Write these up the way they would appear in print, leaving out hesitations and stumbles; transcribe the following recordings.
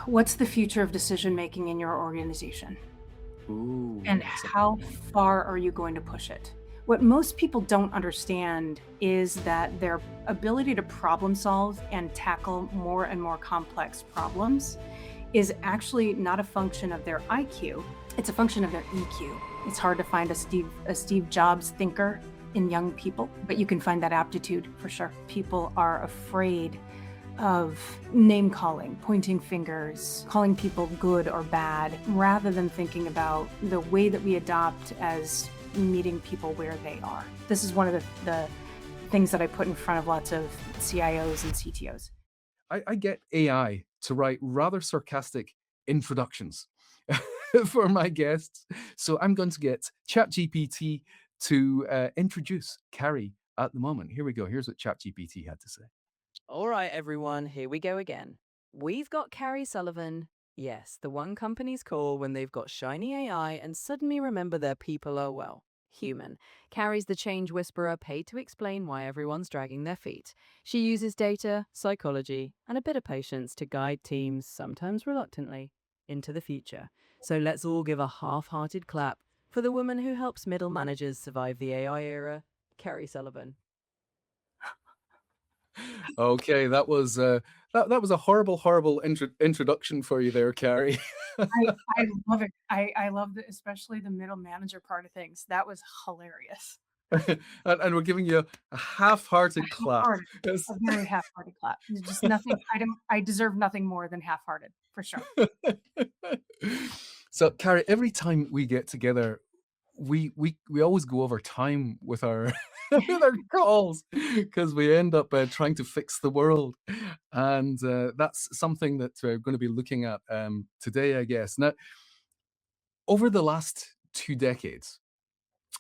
What's the future of decision making in your organization? Ooh, And that's a how far are you going to push it? What most people don't understand is that their ability to problem solve and tackle more and more complex problems is actually not a function of their IQ, it's a function of their EQ. It's hard to find a Steve Jobs thinker in young people, but you can find that aptitude for sure. People are afraid of name calling, pointing fingers, calling people good or bad, rather than thinking about the way that we adopt as meeting people where they are. This is one of the things that I put in front of lots of CIOs and CTOs. I get AI to write rather sarcastic introductions for my guests. So I'm going to get ChatGPT to introduce Carrie at the moment. Here we go. Here's what ChatGPT had to say. All right, everyone, here we go again. We've got Karrie Sullivan. Yes, the one companies call when they've got shiny AI and suddenly remember their people are, well, human. Carrie's the change whisperer paid to explain why everyone's dragging their feet. She uses data, psychology, and a bit of patience to guide teams, sometimes reluctantly, into the future. So let's all give a half-hearted clap for the woman who helps middle managers survive the AI era, Karrie Sullivan. Okay, that was a horrible, horrible introduction for you there, Carrie. I love it. I love the, especially the middle manager part of things. That was hilarious. And we're giving you a half-hearted clap. Half-hearted, a very half-hearted clap. There's just nothing. I deserve nothing more than half-hearted for sure. So, Carrie, every time we get together, we always go over time with our with our calls because we end up trying to fix the world, and that's something that we're going to be looking at today, I guess. Now, over the last 2 decades,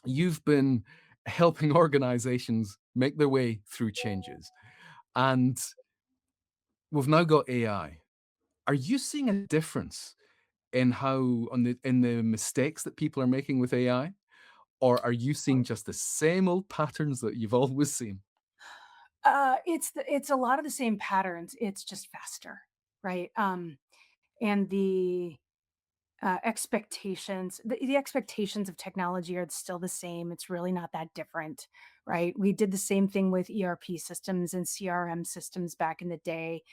you've been helping organizations make their way through changes, and we've now got AI. Are you seeing a difference in how in the mistakes that people are making with AI? Or are you seeing just the same old patterns that you've always seen? It's a lot of the same patterns. It's just faster, right? And the expectations of technology are still the same. It's really not that different, right? We did the same thing with ERP systems and CRM systems back in the day.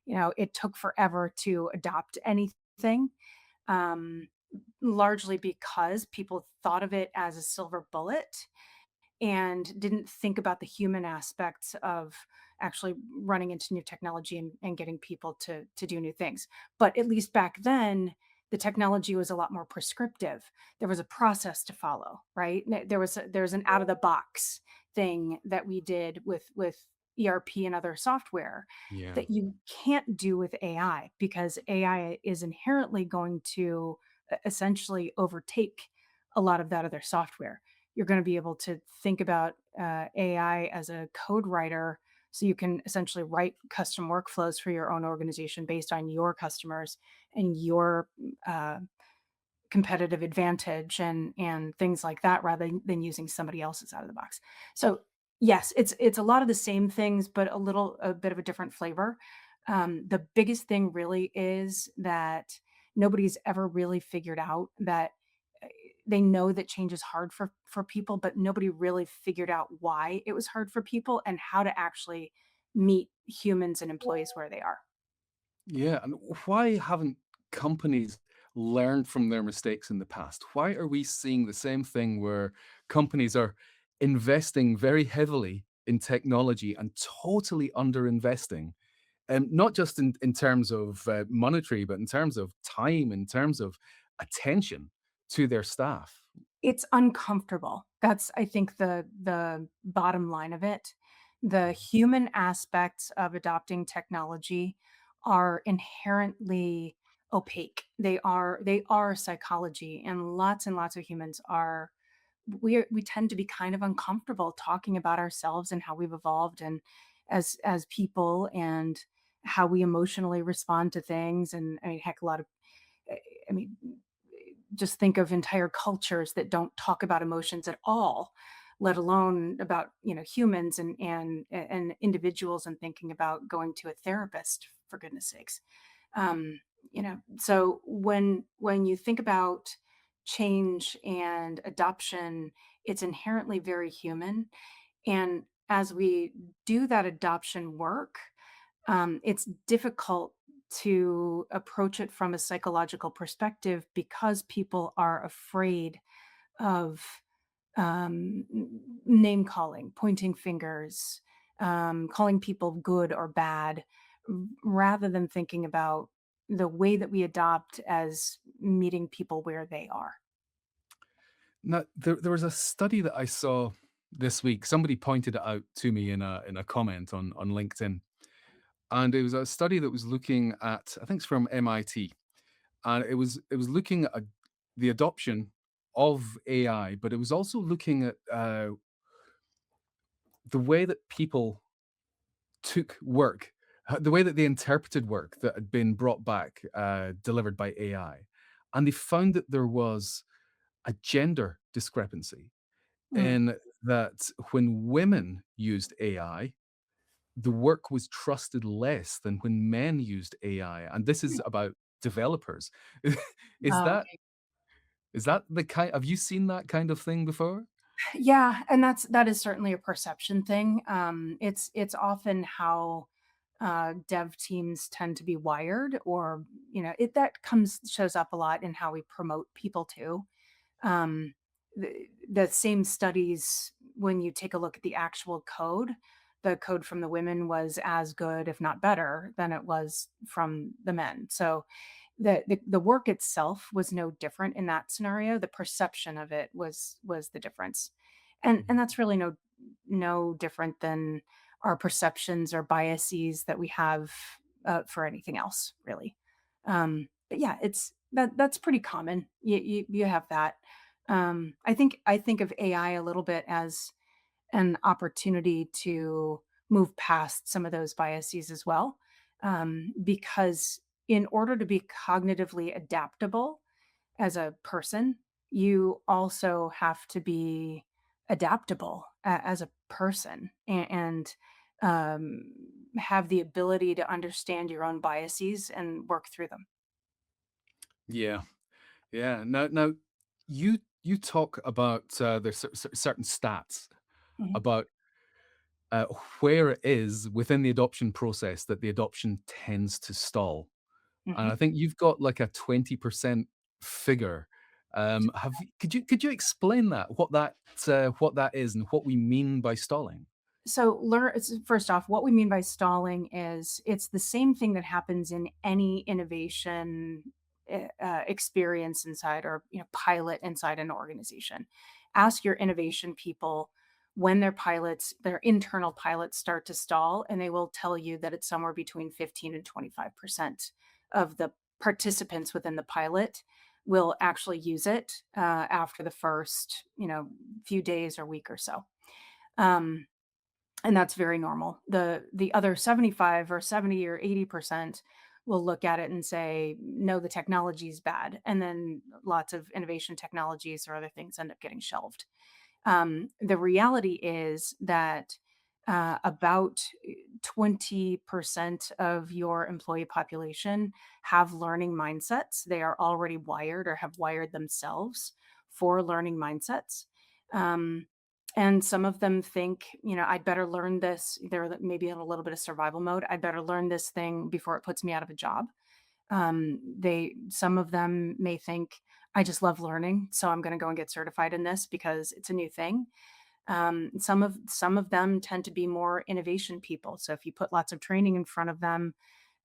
It took forever to adopt anything, um, largely because people thought of it as a silver bullet and didn't think about the human aspects of actually running into new technology and getting people to do new things. But at least back then, the technology was a lot more prescriptive. There was a process to follow, right? There's an out of the box thing that we did with ERP and other software Yeah. that you can't do with AI because AI is inherently going to essentially overtake a lot of that other software. You're going to be able to think about AI as a code writer, so you can essentially write custom workflows for your own organization based on your customers and your uh, competitive advantage and things like that, rather than using somebody else's out of the box. So yes, it's a lot of the same things, but a bit of a different flavor. The biggest thing really is that nobody's ever really figured out that they know that change is hard for people, but nobody really figured out why it was hard for people and how to actually meet humans and employees where they are. Yeah, and why haven't companies learned from their mistakes in the past? Why are we seeing the same thing where companies are investing very heavily in technology and totally underinvesting? And not just in terms of monetary, but in terms of time, in terms of attention to their staff. It's uncomfortable. That's, I think, the bottom line of it. The human aspects of adopting technology are inherently opaque. They are psychology, and lots of humans are we tend to be kind of uncomfortable talking about ourselves and how we've evolved and as people and how we emotionally respond to things. And I mean, heck, a lot of I mean, just think of entire cultures that don't talk about emotions at all, let alone about, humans and individuals, and thinking about going to a therapist, for goodness sakes. So when you think about change and adoption, it's inherently very human. And as we do that adoption work, it's difficult to approach it from a psychological perspective because people are afraid of name calling, pointing fingers, calling people good or bad, rather than thinking about the way that we adopt as meeting people where they are. Now, there was a study that I saw this week. Somebody pointed it out to me in a comment on LinkedIn, and it was a study that was looking at, I think it's from MIT, and it was looking at the adoption of AI, but it was also looking at the way that people took work, the way that they interpreted work that had been brought back, delivered by AI, and they found that there was a gender discrepancy Mm. in that when women used AI, the work was trusted less than when men used AI, and this is about developers. Is Oh, that is that the kind have you seen that kind of thing before? yeah, and that is certainly a perception thing. It's often how dev teams tend to be wired, or it that comes shows up a lot in how we promote people too. Um, the same studies, when you take a look at the actual code, the code from the women was as good, if not better, than it was from the men. So the work itself was no different in that scenario. The perception of it was the difference. And Mhm. that's really no different than our perceptions or biases that we have for anything else, really. But yeah, that's pretty common. You have that. I think of AI a little bit as an opportunity to move past some of those biases as well. Because in order to be cognitively adaptable as a person, you also have to be adaptable as a person, and um, have the ability to understand your own biases and work through them. Yeah, yeah. Now, you talk about, there's certain stats Mhm, about, uh, where it is within the adoption process that the adoption tends to stall. And mhm. I think you've got like a 20% figure. Could you explain that? What that is and what we mean by stalling? So first off, what we mean by stalling is it's the same thing that happens in any innovation experience inside, or pilot inside an organization. Ask your innovation people when their internal pilots start to stall, and they will tell you that it's somewhere between 15 and 25% of the participants within the pilot will actually use it after the first few days or week or so. Um, and that's very normal. The other 75 or 70 or 80% will look at it and say, "No, the technology is bad." And then lots of innovation technologies or other things end up getting shelved. The reality is that about 20% of your employee population have learning mindsets. They are already wired or have wired themselves for learning mindsets. Um, and some of them think, I'd better learn this. They're maybe in a little bit of survival mode. I'd better learn this thing before it puts me out of a job. Some of them may think, I just love learning, so I'm going to go and get certified in this because it's a new thing. Some of them tend to be more innovation people. So if you put lots of training in front of them,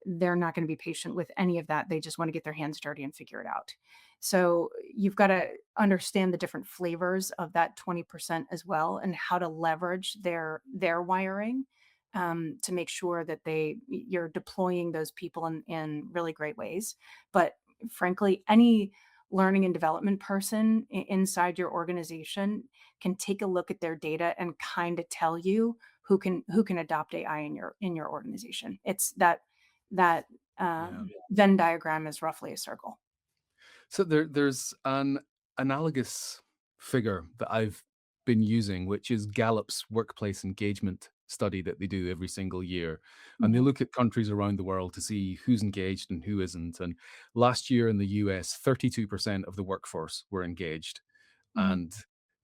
they're not going to be patient with any of that. They just want to get their hands dirty and figure it out. So you've got to understand the different flavors of that 20% as well, and how to leverage their wiring, to make sure that you're deploying those people in really great ways. But frankly, any learning and development person inside your organization can take a look at their data and kind of tell you who can adopt AI in your organization. It's that Yeah. Venn diagram is roughly a circle. So there's an analogous figure that I've been using, which is Gallup's workplace engagement study that they do every single year, and they Mhm, look at countries around the world to see who's engaged and who isn't. And last year in the US, 32% of the workforce were engaged, mhm, and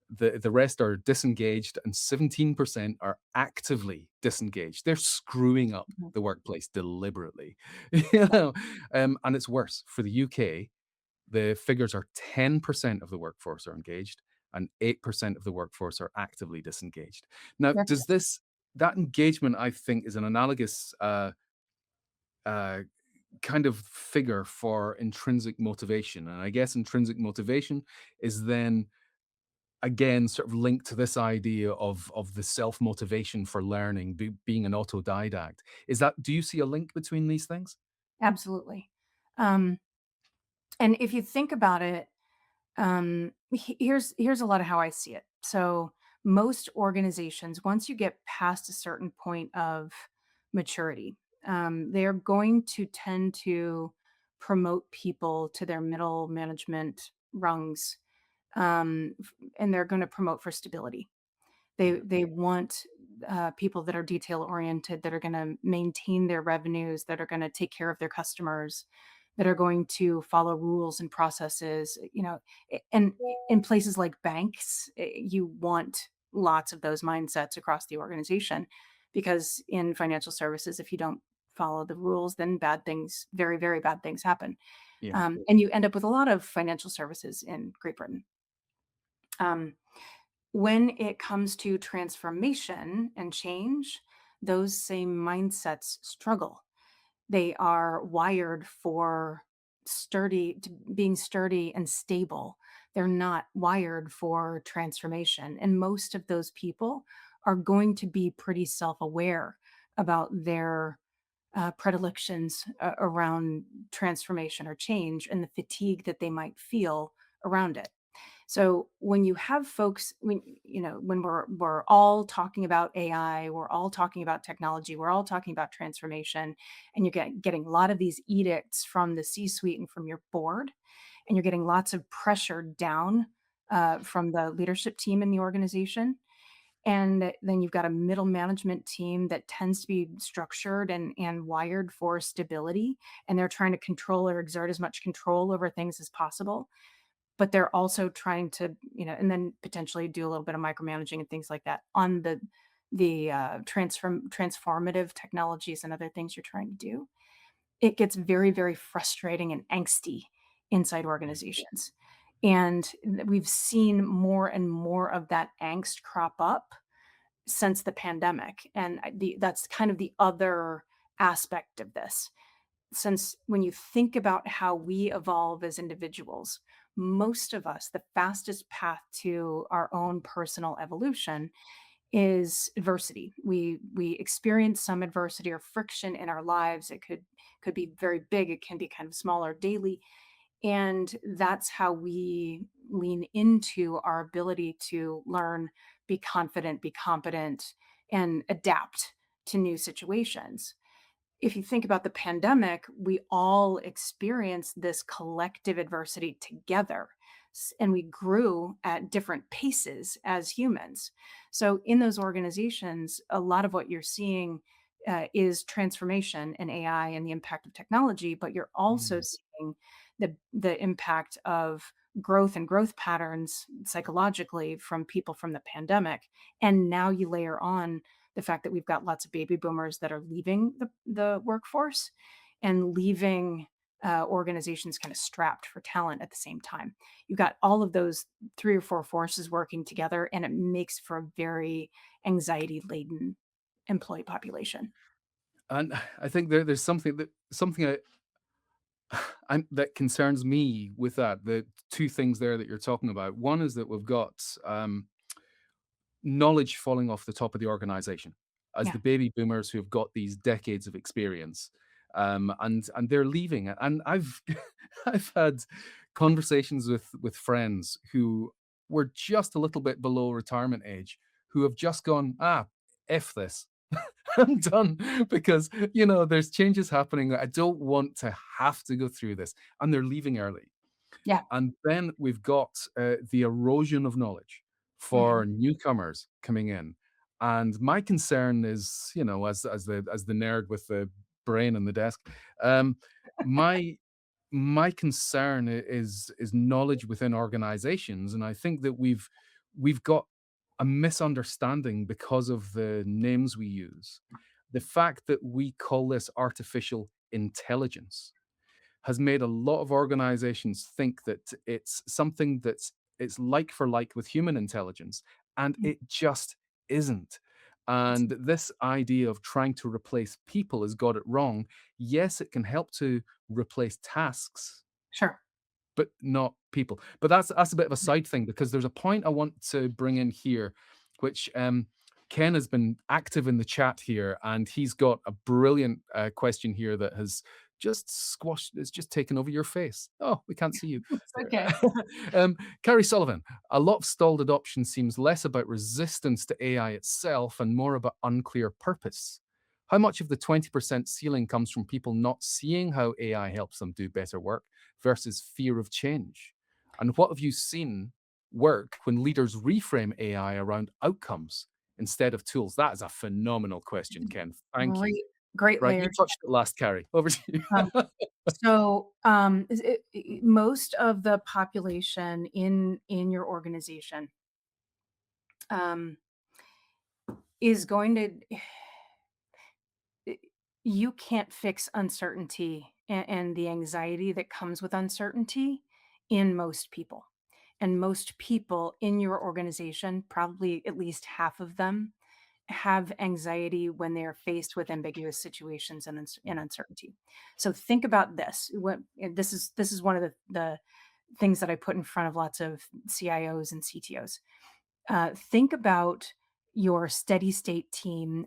the rest are disengaged, and 17% are actively disengaged. They're screwing up mhm. the workplace deliberately, you know. And it's worse for the UK. The figures are 10% of the workforce are engaged, and 8% of the workforce are actively disengaged. Now, They're does this that engagement, I think, is an analogous uh, kind of figure for intrinsic motivation. And I guess intrinsic motivation is then again sort of linked to this idea of the self motivation for learning, being an autodidact. Is that Do you see a link between these things? absolutely. Um, and if you think about it, here's a lot of how I see it. So most organizations, once you get past a certain point of maturity, they're going to tend to promote people to their middle management rungs, and they're going to promote for stability. Yeah, They want, people that are detail oriented, that are gonna maintain their revenues, that are gonna take care of their customers, that are going to follow rules and processes, and in places like banks, you want lots of those mindsets across the organization, because in financial services, if you don't follow the rules, then bad things, very, very bad things happen, yeah. and you end up with a lot of financial services in Great Britain. Um, when it comes to transformation and change, those same mindsets struggle. They are wired for being sturdy and stable. They're not wired for transformation. And most of those people are going to be pretty self aware about their predilections around transformation or change and the fatigue that they might feel around it. So when you have folks, when we're all talking about AI, we're all talking about technology, we're all talking about transformation, and you're getting a lot of these edicts from the C-suite and from your board, and you're getting lots of pressure down from the leadership team in the organization. And then you've got a middle management team that tends to be structured and wired for stability, and they're trying to control or exert as much control over things as possible, but they're also trying to, and then potentially do a little bit of micromanaging and things like that on transformative technologies and other things you're trying to do. It gets very, very frustrating and angsty inside organizations. And we've seen more and more of that angst crop up since the pandemic. And that's kind of the other aspect of this, since when you think about how we evolve as individuals, most of us, the fastest path to our own personal evolution is adversity. We experience some adversity or friction in our lives. It could be very big, it can be kind of smaller daily, and that's how we lean into our ability to learn, be confident, be competent, and adapt to new situations. If you think about the pandemic, we all experienced this collective adversity together, and we grew at different paces as humans. So, in those organizations, a lot of what you're seeing is transformation and AI and the impact of technology, but you're also Mm. seeing the impact of growth and growth patterns psychologically from people from the pandemic. And now you layer on the fact that we've got lots of baby boomers that are leaving the workforce and leaving organizations kind of strapped for talent at the same time. You've got all of those three or four forces working together, and it makes for a very anxiety laden employee population. And I think there's something that concerns me with that. The two things there that you're talking about. One is that we've got knowledge falling off the top of the organization as Yeah. the baby boomers who have got these decades of experience, and they're leaving. And I've I've had conversations with friends who were just a little bit below retirement age, who have just gone, f this. I'm done, because there's changes happening. I don't want to have to go through this, and they're leaving early. Yeah. And then we've got the erosion of knowledge Mhm. for newcomers coming in. And my concern is, as the nerd with the brain on the desk, um, my my concern is knowledge within organizations, and I think that we've got a misunderstanding because of the names we use. The fact that we call this artificial intelligence has made a lot of organizations think that it's something it's like for like with human intelligence, and Mm, it just isn't. it's And this idea of trying to replace people has got it wrong. Yes, it can help to replace tasks, sure. but not people. But that's a bit of a side thing because there's a point I want to bring in here, which Ken has been active in the chat here, and he's got a brilliant question here that has just squashed. It's just taken over your face. Oh, we can't see you. It's There. okay. Karrie Sullivan, a lot of stalled adoption seems less about resistance to AI itself and more about unclear purpose. How much of the 20% ceiling comes from people not seeing how AI helps them do better work versus fear of change? And what have you seen work when leaders reframe AI around outcomes instead of tools? That is a phenomenal question, Ken. Thank you. Great, great Right, you layered touched it last, Carrie. Over to you. um, most of the population in your organization, um, is going to I you can't fix uncertainty and the anxiety that comes with uncertainty in most people. And most people in your organization, probably at least half of them, have anxiety when they're faced with ambiguous situations and uncertainty. So think about this. This is one of the things that I put in front of lots of CIOs and CTOs. Think about your steady state team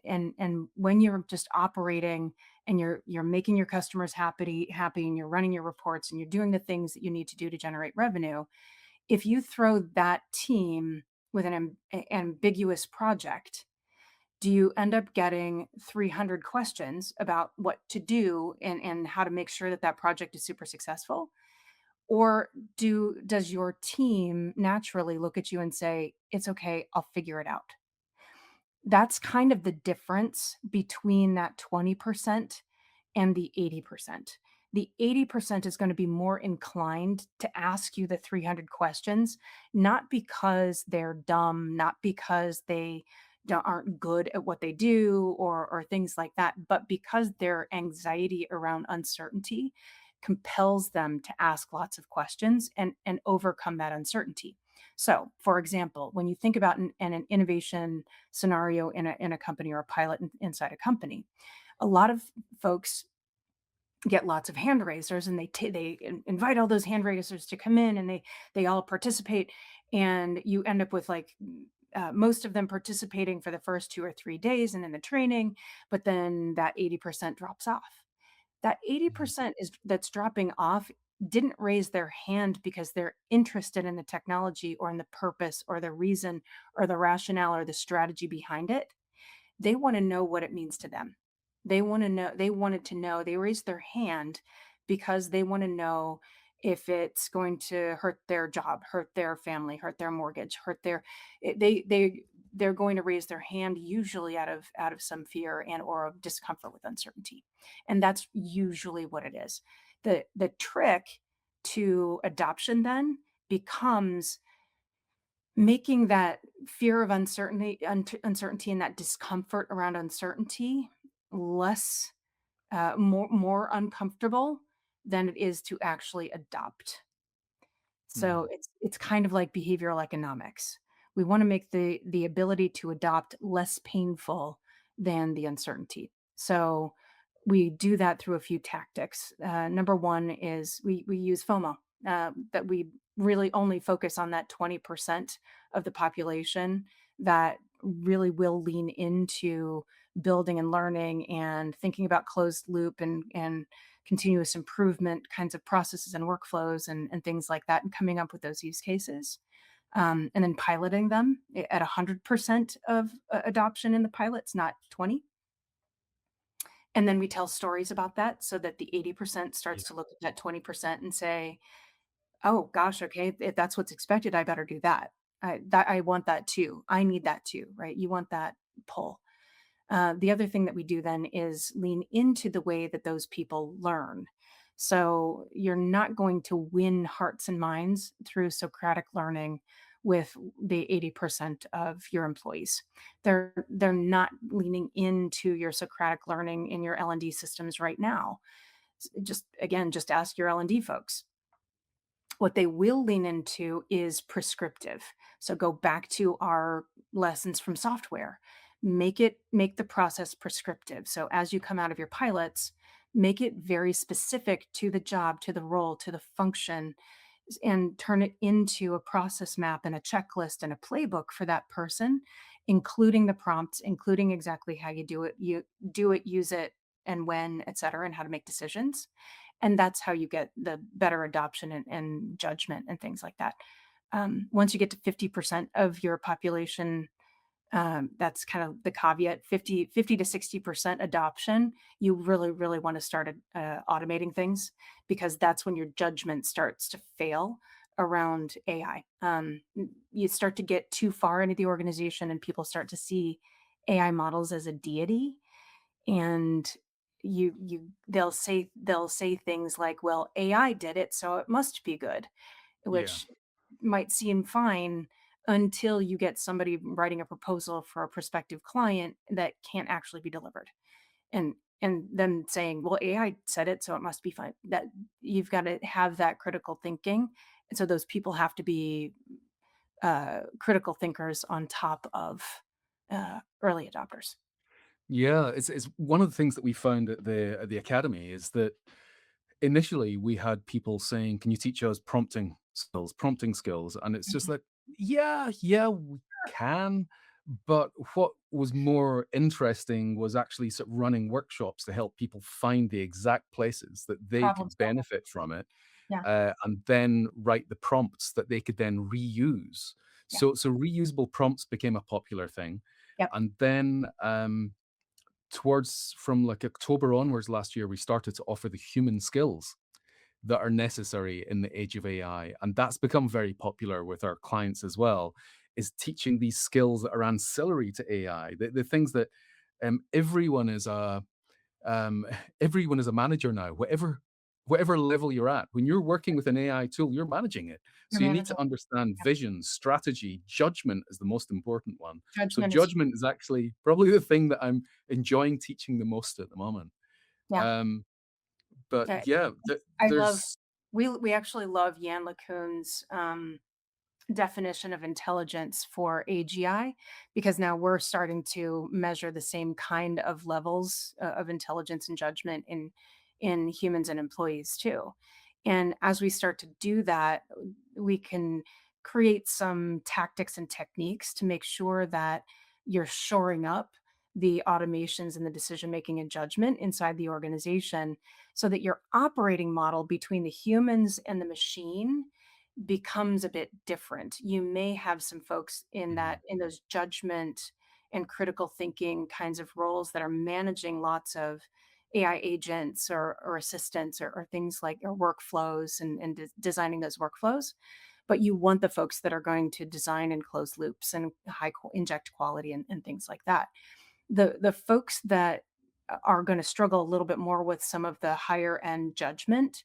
and when you're just operating and you're making your customers happy and you're running your reports and you're doing the things that you need to do to generate revenue. If you throw that team with ambiguous project, do you end up getting 300 questions about what to do and how to make sure that that project is super successful? Or does your team naturally look at you and say, "It's okay, I'll figure it out"? That's kind of the difference between that 20% and the 80%. The 80% is gonna be more inclined to ask you the 300 questions, not because they're dumb, not because they aren't good at what they do or things like that, but because their anxiety around uncertainty compels them to ask lots of questions and overcome that uncertainty. So, for example, when you think about an innovation scenario in a company or a pilot inside a company, a lot of folks get lots of hand raisers and they invite all those hand raisers to come in and they all participate and you end up with like most of them participating for the first 2 or 3 days and in the training, but then that 80% drops off. That Mhm. 80% is that's dropping off didn't raise their hand because they're interested in the technology or in the purpose or the reason or the rationale or the strategy behind it. They wanna know what it means to them. They wanted to know, they raised their hand because they wanna know if it's going to hurt their job, hurt their family, hurt their mortgage, hurt their they're going to raise their hand usually out of some fear and or of discomfort with uncertainty. And that's usually what it is. The trick to adoption then becomes making that fear of uncertainty and that discomfort around uncertainty less, more uncomfortable than it is to actually adopt. So Mhm. it's kind of like behavioral economics. We wanna make the ability to adopt less painful than the uncertainty. So we do that through a few tactics. Number one is we use FOMO, that we really only focus on that 20% of the population that really will lean into building and learning and thinking about closed loop and continuous improvement kinds of processes and workflows and things like that, and coming up with those use cases, and then piloting them at 100% of adoption in the pilots, not 20. And then we tell stories about that so that the 80% Yeah. starts to look at that 20% and say, "Oh gosh, okay, if that's what's expected, I better do that." I want that too. I need that too, right? You want that pull. The other thing that we do then is lean into the way that those people learn. So you're not going to win hearts and minds through Socratic learning with the 80% of your employees. They're not leaning into your Socratic learning in your L&D systems right now. Just again, just ask your L&D folks. What they will lean into is prescriptive. So go back to our lessons from software. Make the process prescriptive. So as you come out of your pilots, make it very specific to the job, to the role, to the function, and turn it into a process map and a checklist and a playbook for that person, including the prompts, including exactly how you do it, use it, and when, et cetera, and how to make decisions. And that's how you get the better adoption and judgment and things like that. Once you get to 50% of your population, that's kind of the caveat, 50 to 60% adoption, you really, really want to start automating things because that's when your judgment starts to fail around AI. You start to get too far into the organization and people start to see AI models as a deity, and they'll say things like, well, AI did it, so it must be good, Yeah. which might seem fine until you get somebody writing a proposal for a prospective client that can't actually be delivered. And then saying, "Well, AI said it, so it must be fine." That you've gotta have that critical thinking, and so those people have to be, critical thinkers on top of, early adopters. Yeah, it's one of the things that we found at the academy is that initially we had people saying, "Can you teach us prompting skills?" And it's just Mhm. like, yeah, yeah, we can. But what was more interesting was actually sort of running workshops to help people find the exact places that they Problem could solving. benefit from it, Yeah, and then write the prompts that they could then reuse. yeah. So reusable prompts became a popular thing, Yep. and then towards from like October onwards last year, we started to offer the human skills that are necessary in the age of AI. And that's become very popular with our clients as well, is teaching these skills that are ancillary to AI, the things that everyone is a um, everyone is a manager now, whatever level you're at. When you're working with an AI tool, you're managing it. Your So you need manager. to understand Yep. vision, strategy, judgment is the most important one. So Judgment is judgment is actually probably the thing that I'm enjoying teaching the most at the moment. yeah. Um, but Yeah. yeah, I love there's we actually love Jan LeCun's, definition of intelligence for AGI because now we're starting to measure the same kind of levels of intelligence and judgment in humans and employees too. And as we start to do that, we can create some tactics and techniques to make sure that you're shoring up the automations and the decision making and judgment inside the organization so that your operating model between the humans and the machine becomes a bit different. You may have some folks Mhm. in those judgment and critical thinking kinds of roles that are managing lots of AI agents or assistants or things like or workflows and designing those workflows. But you want the folks that are going to design and close loops and inject quality and things like that. The folks that are gonna struggle a little bit more with some of the higher end judgment,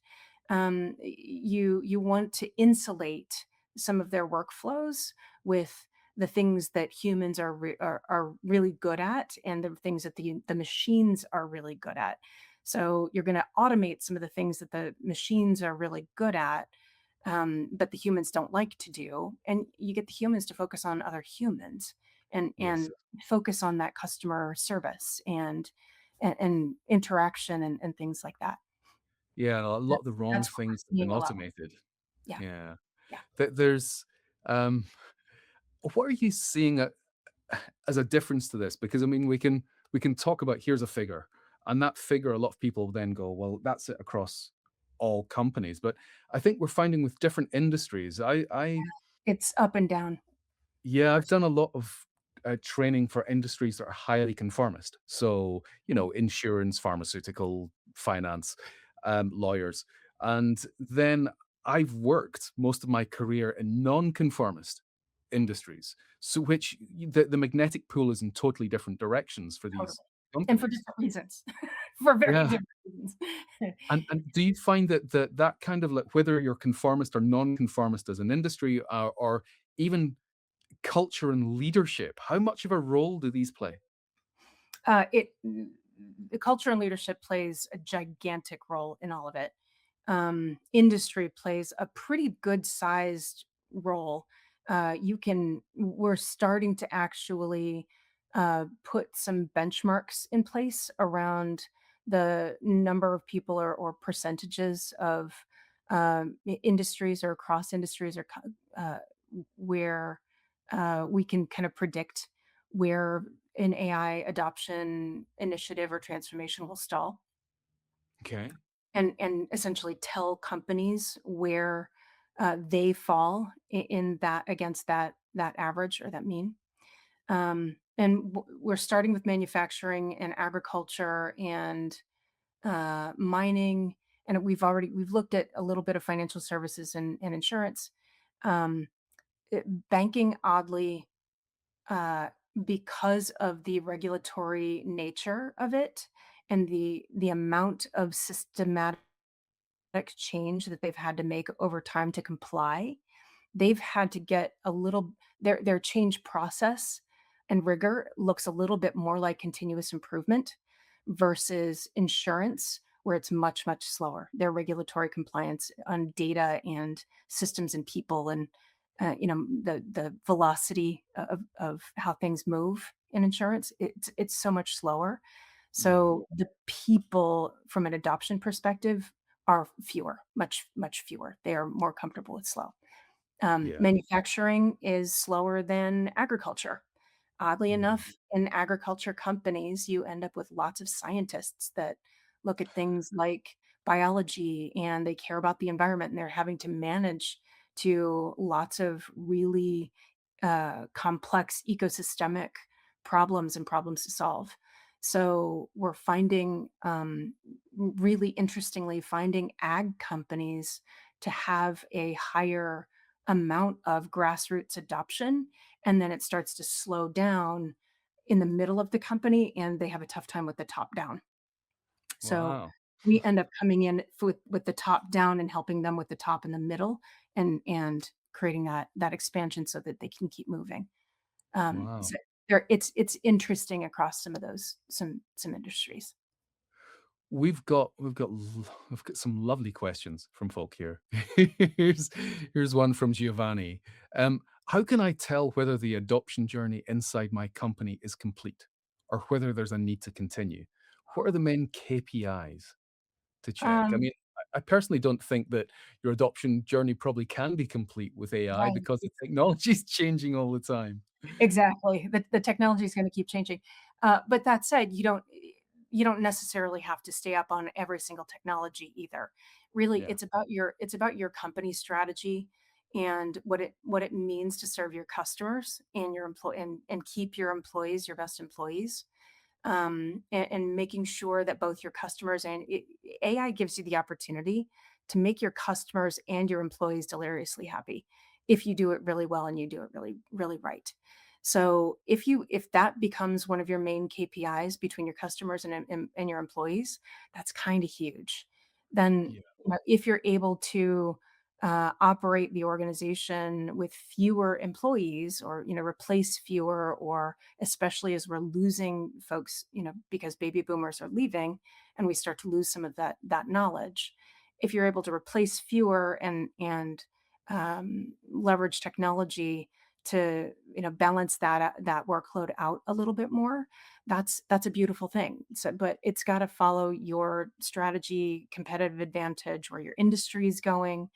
you want to insulate some of their workflows with the things that humans are really good at and the things that the machines are really good at. So you're gonna automate some of the things that the machines are really good at, but the humans don't like to do, and you get the humans to focus on other humans yes. and focus on that customer service and interaction and things like that. Yeah, a lot That of the wrong that's what things we're have seeing been a lot more. automated. Yeah, Yeah. yeah. There's um what are you seeing as a difference to this? Because I mean we can talk about here's a figure, and that figure a lot of people then go, well, that's it across all companies. But I think we're finding with different industries. I It's up and down. Yeah, I've done a lot of training for industries that are highly conformist. So, Mm, insurance, pharmaceutical, finance, lawyers. And then I've worked most of my career in non-conformist industries, so which the magnetic pull is in totally different directions for these Totally. And for companies. different reasons, for very Yeah. different reasons. And do you find that that kind of like whether you're conformist or non-conformist as an industry, or even culture and leadership, how much of a role do these play? It the culture and leadership plays a gigantic role in all of it. Industry plays a pretty good sized role. We're starting to actually put some benchmarks in place around the number of people or percentages of industries or across industries where we can kind of predict where an AI adoption initiative or transformation will stall Okay. and essentially tell companies where they fall in that against that average or that mean. We're starting with manufacturing and agriculture and mining, and we've looked at a little bit of financial services and insurance. Um, Banking, oddly, uh, because of the regulatory nature of it and the amount of systematic change that they've had to make over time to comply, they've had to get a little their change process and rigor looks a little bit more like continuous improvement versus insurance, where it's much, much slower. Their regulatory compliance on data and systems and people and, the velocity of how things move in insurance, it's so much slower. Yeah. So, the people from an adoption perspective are fewer, much, much fewer. They are more comfortable with slow. Yeah. Manufacturing is slower than agriculture. Oddly Mm. enough, in agriculture companies, you end up with lots of scientists that look at things like biology and they care about the environment and they're having to manage to lots of really complex ecosystemic problems and problems to solve. So we're finding, really interestingly, finding ag companies to have a higher amount of grassroots adoption, and then it starts to slow down in the middle of the company, and they have a tough time with the top down. So Wow. we end up coming in with the top down and helping them with the top and the middle and creating that expansion so that they can keep moving. Wow. So it's interesting across some of those some industries. We've got some lovely questions from folk here. here's here's one from Giovanni. How can I tell whether the adoption journey inside my company is complete or whether there's a need to continue? What are the main KPIs to check? I Um, mean, I personally don't think that your adoption journey probably can be complete with AI right. because the technology is changing all the time. Exactly. The technology is gonna keep changing. But that said, you don't necessarily have to stay up on every single technology either. Really, Yeah. it's about your company strategy and what it means to serve your customers and your employ and keep your employees your best employees. And making sure that both your customers and AI gives you the opportunity to make your customers and your employees deliriously happy if you do it really well and you do it really, really right. So if that becomes one of your main KPIs between your customers and your employees, that's kind of huge. Then Yeah. if you're able to operate the organization with fewer employees or replace fewer or especially as we're losing folks, because baby boomers are leaving and we start to lose some of that knowledge. If you're able to replace fewer and leverage technology to balance that workload out a little bit more, that's a beautiful thing. So, but it's got to follow your strategy, competitive advantage, where your industry is going.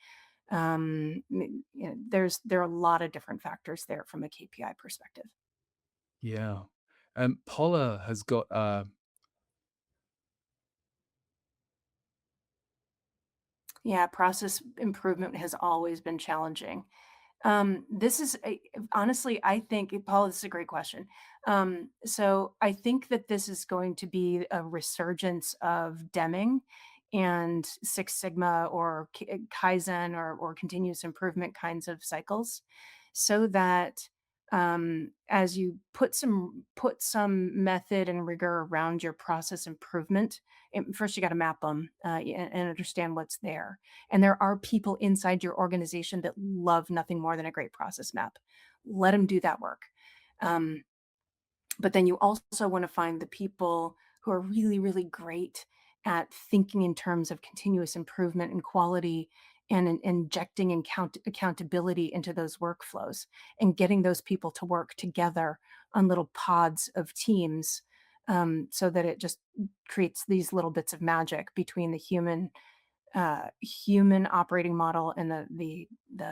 There are a lot of different factors there from a KPI perspective. Yeah. Paula has got Yeah, process improvement has always been challenging. This is honestly, I think, Paul, this is a great question. So I think that this is going to be a resurgence of Deming and Six Sigma or Kaizen or continuous improvement kinds of cycles. so that as you put some method and rigor around your process improvement, first you got to map them and understand what's there. And there are people inside your organization that love nothing more than a great process map. Let them do that work. Um, but then you also want to find the people who are really, really great at thinking in terms of continuous improvement and quality and injecting accountability into those workflows and getting those people to work together on little pods of teams, so that it just creates these little bits of magic between the human operating model and the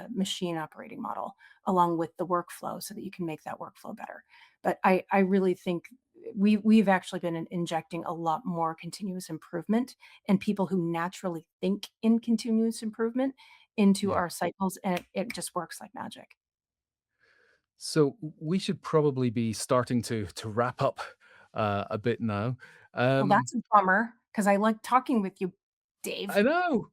machine operating model, along with the workflow, so that you can make that workflow better. But I really think we've actually been injecting a lot more continuous improvement and people who naturally think in continuous improvement into Yeah. our cycles, and it just works like magic. So we should probably be starting to wrap up a bit now. Well, Um, that's a bummer because I like talking with you, Dave. I know,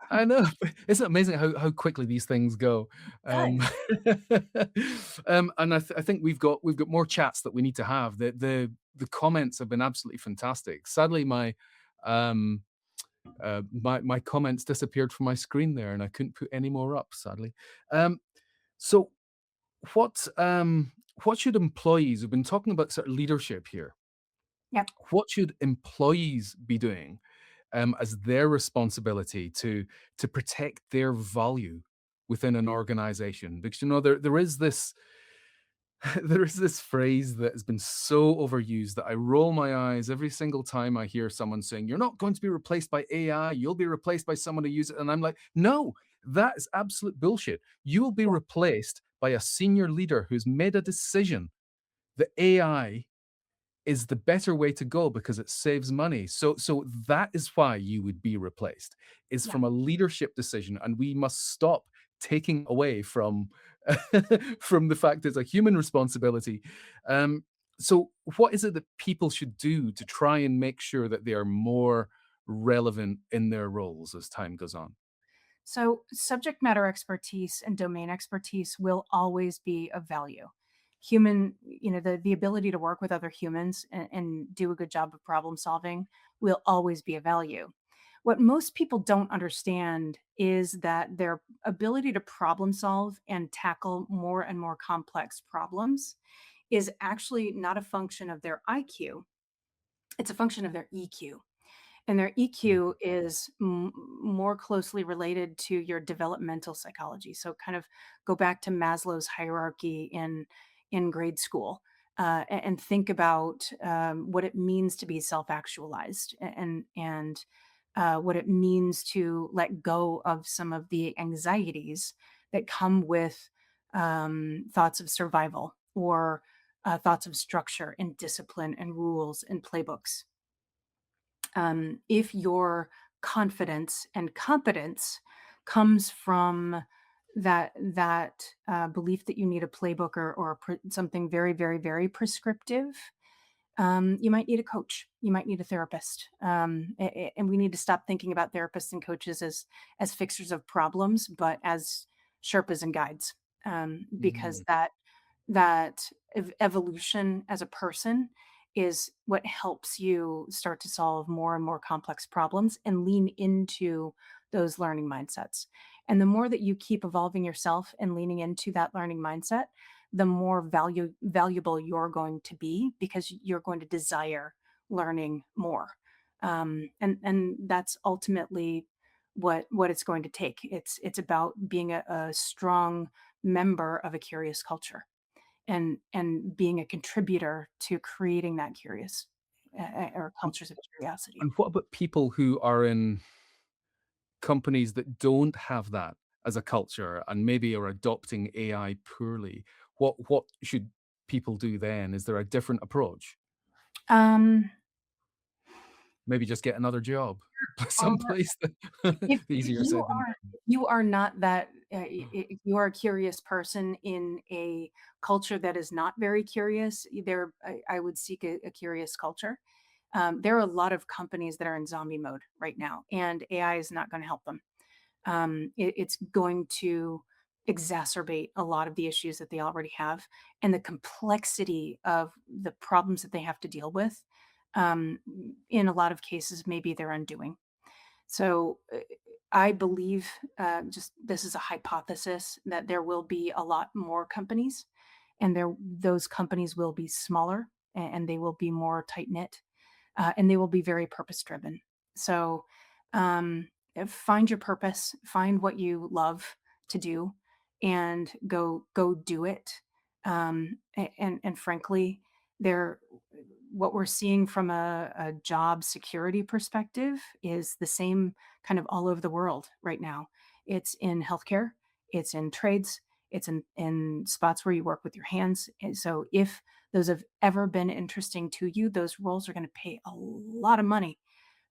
I know. Isn't it amazing how quickly these things go? Um, Does. and I think we've got more chats that we need to have. The comments have been absolutely fantastic. Sadly, um, my comments disappeared from my screen there, and I couldn't put any more up. Sadly, so what should employees? We've been talking about sort of leadership here. Yep. What should employees be doing as their responsibility to protect their value within an organization? Because there is this there is this phrase that has been so overused that I roll my eyes every single time I hear someone saying, "You're not going to be replaced by AI. You'll be replaced by someone who uses it." And I'm like, no, that is absolute bullshit. You will be Yeah. replaced by a senior leader who's made a decision that AI is the better way to go because it saves money. So that is why you would be replaced, is Yeah. from a leadership decision, and we must stop taking away from from the fact it's a human responsibility. Um, so what is it that people should do to try and make sure that they are more relevant in their roles as time goes on? So, subject matter expertise and domain expertise will always be of value. The ability to work with other humans and do a good job of problem solving will always be a value. What most people don't understand is that their ability to problem solve and tackle more and more complex problems is actually not a function of their IQ, it's a function of their EQ. And their EQ is more closely related to your developmental psychology. So kind of go back to Maslow's hierarchy in grade school, and think about what it means to be self-actualized, and what it means to let go of some of the anxieties that come with thoughts of survival, or thoughts of structure and discipline and rules and playbooks. If your confidence and competence comes from that belief that you need a playbook, or something very, very, very prescriptive, you might need a coach. You might need a therapist, and we need to stop thinking about therapists and coaches as fixers of problems, but as Sherpas and guides, because Mhm. that evolution as a person is what helps you start to solve more and more complex problems and lean into those learning mindsets. And the more that you keep evolving yourself and leaning into that learning mindset, the more valuable you're going to be, because you're going to desire learning more. And that's ultimately what it's going to take. It's about being a strong member of a curious culture, and being a contributor to creating that curious, or And cultures of curiosity. and what about people who are in companies that don't have that as a culture and maybe are adopting AI poorly? What should people do then? Is there a different approach? Um, Maybe just get another job are someplace that if easier you said than are done. if you are not that, if you are a curious person in a culture that is not very curious, I would seek a curious culture. There are a lot of companies that are in zombie mode right now, and AI is not going to help them. It's going to exacerbate a lot of the issues that they already have, and the complexity of the problems that they have to deal with, um, in a lot of cases, maybe their undoing. So, I believe, just this is a hypothesis, that there will be a lot more companies, and those companies will be smaller, and they will be more tight knit, and they will be very purpose driven. So, find your purpose, find what you love to do, and go do it. And frankly, there what we're seeing from a job security perspective is the same kind of all over the world right now. It's in healthcare, it's in trades, it's in spots where you work with your hands. And so if those have ever been interesting to you, those roles are going to pay a lot of money,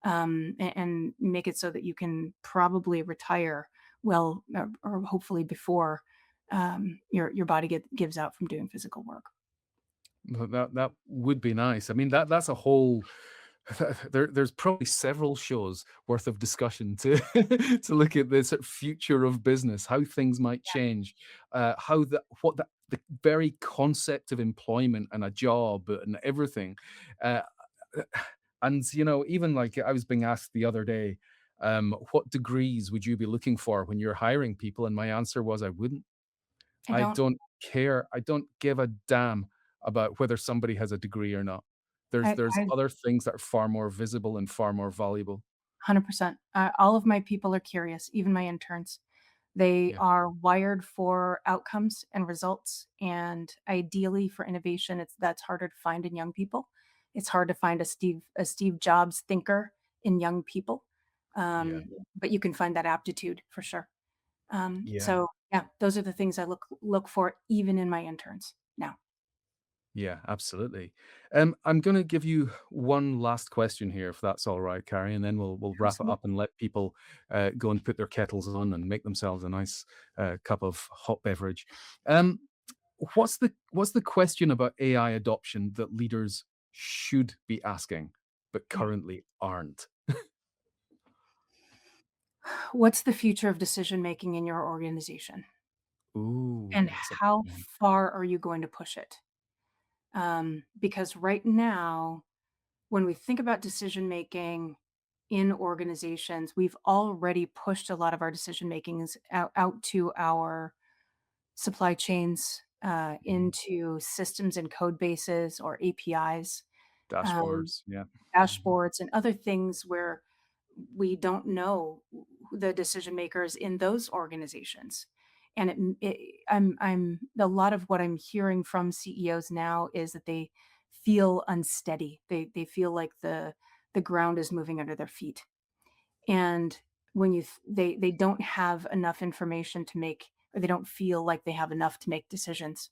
and make it so that you can probably retire well, or hopefully before your body gives out from doing physical work. That would be nice. I mean, that's a whole there's probably several shows worth of discussion to to look at the sort of future of business, how things might change, how the very concept of employment and a job and everything. Uh, and even like I was being asked the other day, what degrees would you be looking for when you're hiring people? And my answer was I wouldn't. I I don't. don't care. I don't give a damn about whether somebody has a degree or not. There's I other things that are far more visible and far more valuable. 100%. All of my people are curious, even my interns. They Yeah, are wired for outcomes and results, and ideally for innovation, that's harder to find in young people. It's hard to find a Steve Jobs thinker in young people, yeah, but you can find that aptitude for sure. yeah, So yeah, those are the things I look for even in my interns now. yeah, absolutely. I'm gonna give you one last question here, if that's all right, Carrie, and then we'll wrap it up Absolutely. and let people go and put their kettles on and make themselves a nice cup of hot beverage. Um, what's the question about AI adoption that leaders should be asking but Yeah. currently aren't? What's the future of decision making in your organization? Ooh, And that's a how good one. far are you going to push it? Because right now, when we think about decision making in organizations, we've already pushed a lot of our decision makings out to our supply chains, Mhm. into systems and code bases or APIs. Um, Dashboards, yeah. Mhm. Dashboards and other things where we don't know the decision makers in those organizations. And I'm a lot of what I'm hearing from CEOs now is that they feel unsteady. They feel like the ground is moving under their feet. And when they don't have enough information to make, or they don't feel like they have enough to make decisions.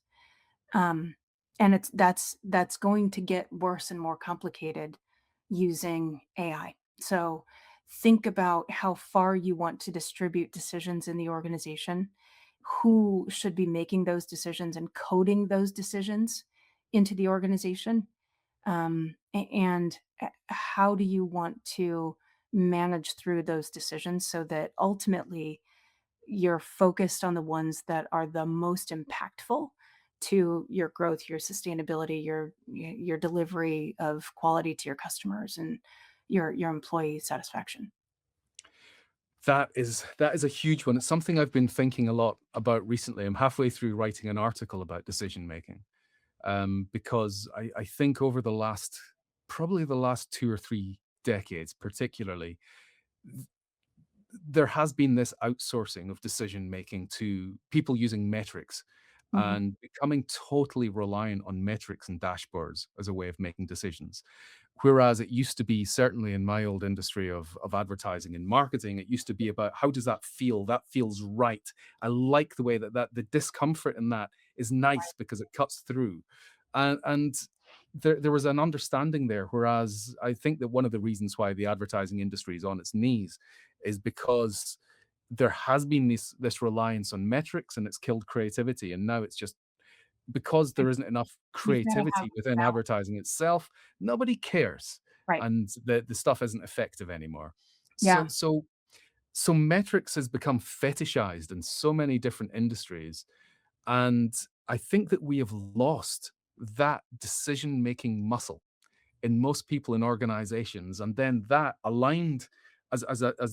Um, and that's going to get worse and more complicated using AI. So think about how far you want to distribute decisions in the organization, who should be making those decisions and coding those decisions into the organization, and how do you want to manage through those decisions so that ultimately you're focused on the ones that are the most impactful to your growth, your sustainability, your delivery of quality to your customers, and your employee satisfaction. That is a huge one. It's something I've been thinking a lot about recently. I'm halfway through writing an article about decision making, because I think over the last probably the last 2 or 3 decades particularly, there has been this outsourcing of decision making to people using metrics Mhm, and becoming totally reliant on metrics and dashboards as a way of making decisions. Whereas it used to be, certainly in my old industry of advertising and marketing, it used to be about how does that feel? That feels right. I like the way that the discomfort in that is nice because it cuts through. And there was an understanding there. Whereas I think that one of the reasons why the advertising industry is on its knees is because there has been this reliance on metrics and it's killed creativity. And now it's just because right. there isn't enough You've gotta have creativity within balance, advertising itself, nobody cares. right. And the stuff isn't effective anymore. So Yeah. so So metrics has become fetishized in so many different industries, and I think that we have lost that decision-making muscle in most people in organizations, and then that aligned as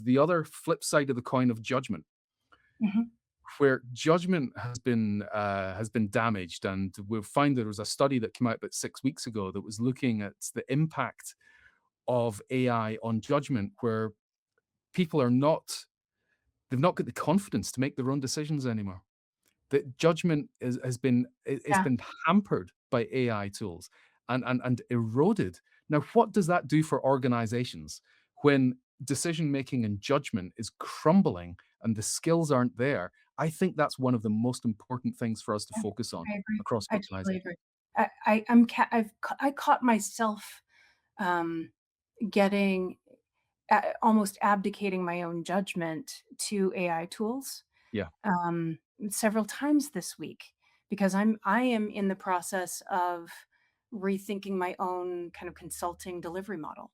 the other flip side of the coin of judgment, Mhm. where judgment has been damaged. And we'll find there was a study that came out about 6 weeks ago that was looking at the impact of AI on judgment, where people are not they've not got the confidence to make their own decisions anymore. That judgment has Yeah, been hampered by AI tools and eroded. Now, what does that do for organizations when decision making and judgment is crumbling and the skills aren't there? I think that's one of the most important things for us to yeah, focus on I agree. across I totally organizations. agree. I'm ca I caught myself, um, getting almost abdicating my own judgment to AI tools, Yeah, several times this week because I am in the process of rethinking my own kind of consulting delivery model.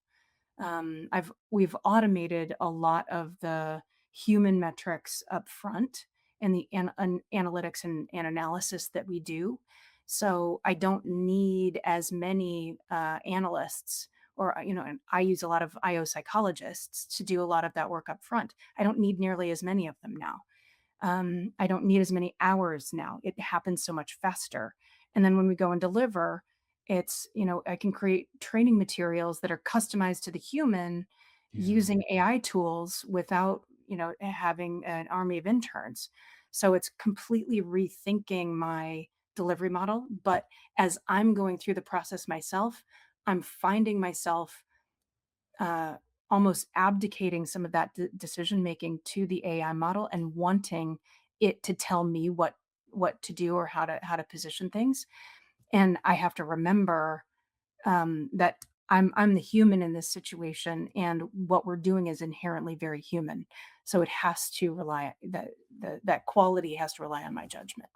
We've automated a lot of the human metrics up front and the analytics and analysis that we do. So I don't need as many analysts, or and I use a lot of IO psychologists to do a lot of that work up front. I don't need nearly as many of them now. I don't need as many hours now. It happens so much faster. And then when we go and deliver, I can create training materials that are customized to the human yeah, using AI tools without, having an army of interns. So it's completely rethinking my delivery model. But as I'm going through the process myself, I'm finding myself uh, almost abdicating some of that decision making to the AI model and wanting it to tell me what to do or how to position things. And I have to remember that I'm the human in this situation, and what we're doing is inherently very human. So it has to rely that quality has to rely on my judgment.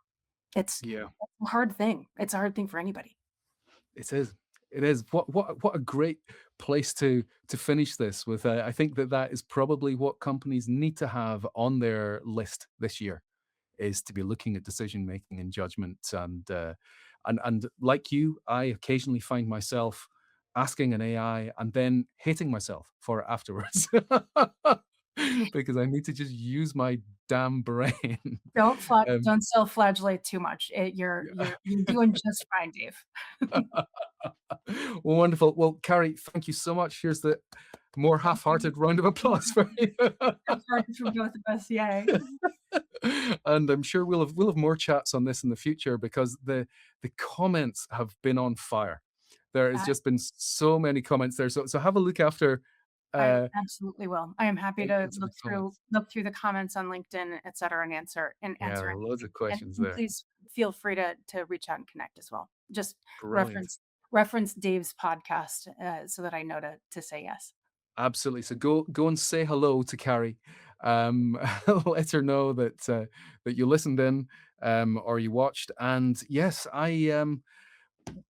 It's yeah. a hard thing. It's a hard thing for anybody. It is. It is. What a great place to finish this with. I think that that is probably what companies need to have on their list this year, is to be looking at decision making and judgment. And like you, I occasionally find myself asking an AI and then hating myself for it afterwards. Because I need to just use my damn brain. Um, Don't self-flagellate too much. You're doing just fine, Dave. well, wonderful. Well, Carrie, thank you so much. Here's the more Thank you. half-hearted round of applause for you. That's hard for both of us, yay. And I'm sure we'll have more chats on this in the future, because the comments have been on fire. There has Uh, just been so many comments there. So have a look after I uh absolutely will. I am happy to into the comments. look through the comments on LinkedIn, et cetera, and Yeah, answer there are loads anything. of And questions and there. please feel free to reach out and connect as well. Just Brilliant. reference Dave's podcast, so that I know to say yes. Absolutely. So go and say hello to Carrie. Um, let her know that you listened in, or you watched. And yes, I'm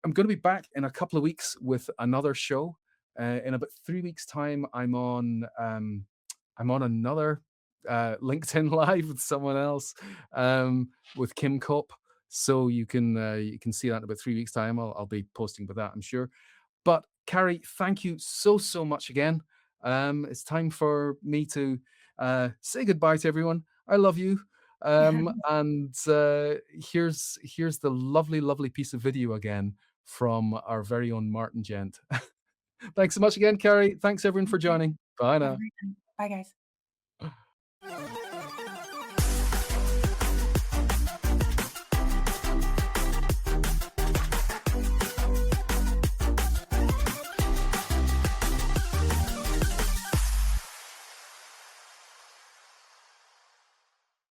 going to be back in a couple of weeks with another show. In about 3 weeks' time, I'm on another LinkedIn Live with someone else, with Kim Kopp. So you can see that in about 3 weeks' time. I'll be posting about that, I'm sure. But Carrie, thank you so much again. It's time for me to say goodbye to everyone. I love you. And here's the lovely piece of video again from our very own Martin Gent. Thanks so much again, Carrie. Thanks everyone for Thank you. joining. Bye Have a now. great night. Bye, guys.